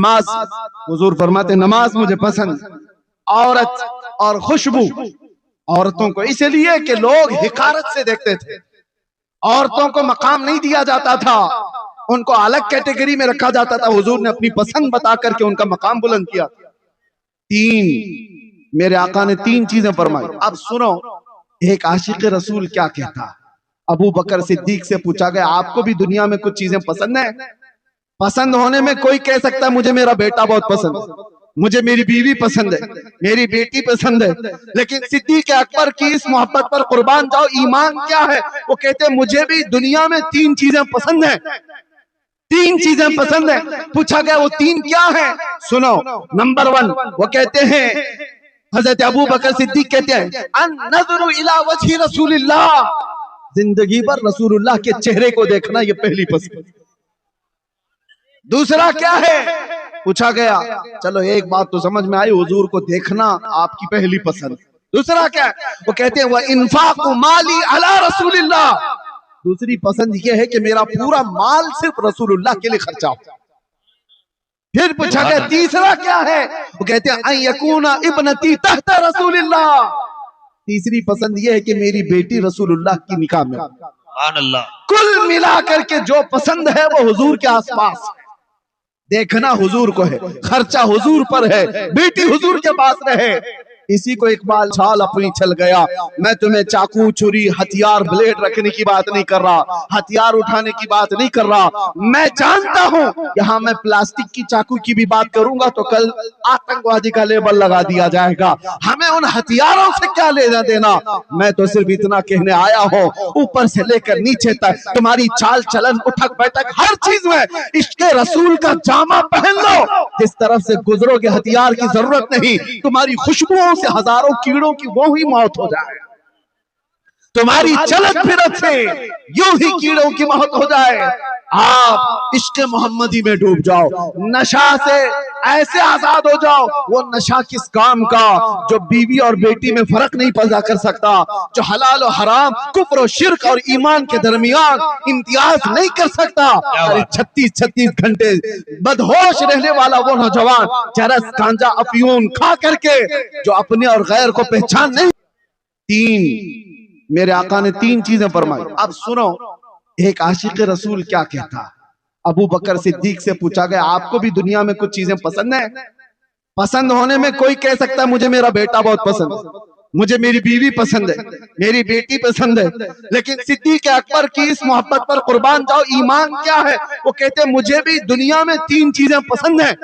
नमाज, हुजूर फरमाते नमाज मुझे पसंद, औरत और खुशबू। औरतों को इसलिए कि लोग हिकारत से देखते थे, औरतों को मकाम नहीं दिया जाता था, उनको अलग कैटेगरी में रखा जाता था। हुजूर ने अपनी पसंद बता करके उनका मकाम बुलंद किया। मेरे आका ने 3 चीजें फरमाई। अब सुनो, एक आशिक रसूल क्या कहता है। अबू बकर सिद्दीक से पूछा गया, आपको भी दुनिया में कुछ चीजें पसंद है? पसंद होने में कोई कह सकता है मुझे मेरा बेटा बहुत पसंद है, मुझे मेरी बीवी पसंद है, मेरी बेटी पसंद है, लेकिन सिद्दीक अकबर की इस मोहब्बत पर कुर्बान जाओ, ईमान क्या है? वो कहते हैं मुझे भी दुनिया में 3 चीजें पसंद है, 3 चीजें पसंद है। पूछा गया वो 3 क्या है? सुनो, नंबर 1 वो कहते हैं, हजरत अबू बकर सिद्दीक कहते हैं अन-नज़रु इला वजहि रसूलिल्लाह, जिंदगी भर रसूलुल्लाह के चेहरे को देखना, ये पहली पसंद। दूसरा क्या है? पूछा गया, चलो एक बात तो समझ में आई, हुजूर को देखना आपकी पहली पसंद। दूसरा क्या है? वो कहते हैं वह इन्फाकु माली अला रसूलिल्लाह, दूसरी पसंद ये है कि मेरा पूरा माल सिर्फ रसूलुल्लाह के लिए खर्चा हो। फिर पूछा गया तीसरा क्या है? वो कहते हैं अन यकूना इब्नती तहत रसूलिल्लाह, तीसरी पसंद ये है कि मेरी बेटी रसूलुल्लाह की निकाह में। सुभान अल्लाह। कुल मिलाकर के जो पसंद है वो हुजूर के आसपास, देखना हुजूर को है, खर्चा हुजूर पर है, बेटी हुजूर के पास रहे। इसी को इकबाल छाल अपनी चल गया। मैं तुम्हें चाकू छुरी हथियार ब्लेड रखने की बात नहीं कर रहा, हथियार उठाने की बात नहीं कर रहा। मैं जानता हूं यहाँ मैं प्लास्टिक की चाकू की भी बात करूंगा तो कल आतंकवादी का लेबल लगा दिया जाएगा। हमें उन हथियारों से क्या लेना देना। मैं तो सिर्फ इतना कहने आया हूँ, ऊपर से लेकर नीचे तक तुम्हारी चाल चलन उठक बैठक हर चीज में इश्क़ रसूल का जामा पहन लो। जिस तरफ से गुजरोगे हथियार की जरूरत नहीं, तुम्हारी खुशबुओं से हजारों कीड़ों की वो ही मौत हो जाए, तुम्हारी चलत फिरत से यूं ही कीड़ों की मौत हो जाए। आप इश्क़ मोहम्मदी में डूब जाओ, नशा से ऐसे आजाद हो जाओ। वो नशा किस काम का जो बीवी और बेटी में फर्क नहीं पैदा कर सकता, जो हलाल और हराम, कुफ्र और शिर्क और ईमान के दरमियान इम्तियाज नहीं कर सकता। अरे 36 घंटे बदहोश रहने वाला वो नौजवान चरस गांजा अफीम खा करके जो अपने और गैर को पहचान नहीं। मेरे आका ने 3 चीजें फरमाई। अब सुनो, एक आशिक रसूल क्या कहता है। अबू बकर सिद्दीक से पूछा गया, आपको भी दुनिया में कुछ चीजें पसंद है? पसंद होने में कोई कह सकता है मुझे मेरा बेटा बहुत पसंद है, मुझे मेरी बीवी पसंद है, मेरी बेटी पसंद है, लेकिन सिद्दीक अकबर की इस मोहब्बत पर कुर्बान जाओ, ईमान क्या है? वो कहते हैं मुझे भी दुनिया में 3 चीजें पसंद है।